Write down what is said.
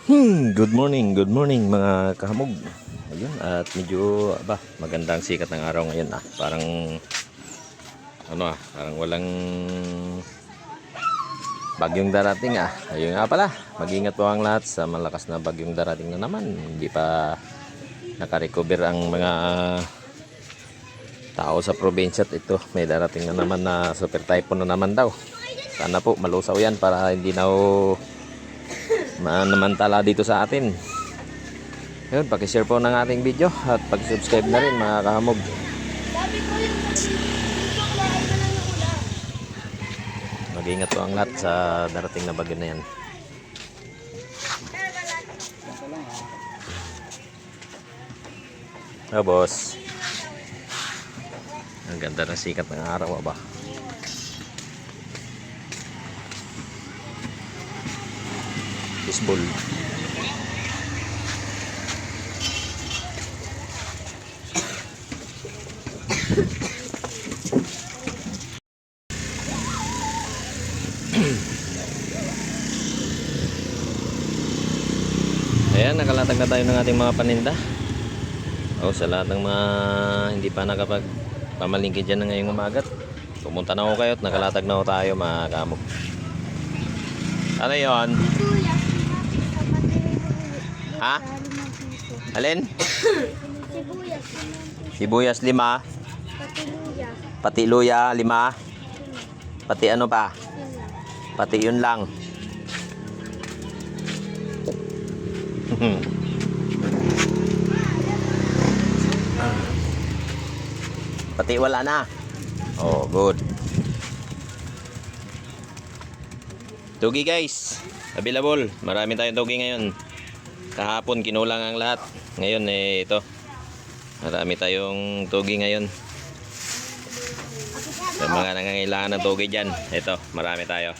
Good morning mga kahamog. Ayun, at medyo magandang sikat ng araw ngayon Parang parang walang bagyong darating Ayun nga pala, mag-ingat po ang lahat sa malakas na bagyong darating na naman. Hindi pa naka-recover ang mga tao sa probinsya at ito may darating na naman na super typhoon na naman daw. Sana po malusaw yan para hindi na manamantala dito sa atin. Yun, pakishare po ng ating video at pag-subscribe na rin mga kahamog. Mag-ingat po ang lahat sa darating na bagyo na yan. Boss, ang ganda ng sikat ng araw Baseball. Ayan, nakalatag na tayo ng ating mga paninda. Sa lahat ng mga hindi pa nakapagpamalingki dyan na ngayong umagat, pumunta na ako kayo at nakalatag na ako tayo mga kamog. Ano yun? Ha? Alin? Sibuyas 5. Pati luya 5. Pati ano pa? Pati yun lang. Pati wala na. Oh, good. Tugi guys, available. Marami tayong tugi ngayon. Kahapon kinulang ang lahat. Ngayon ito. Marami tayong tugi ngayon. Sa mga nangangailangan ng tugi dyan, ito, marami tayo.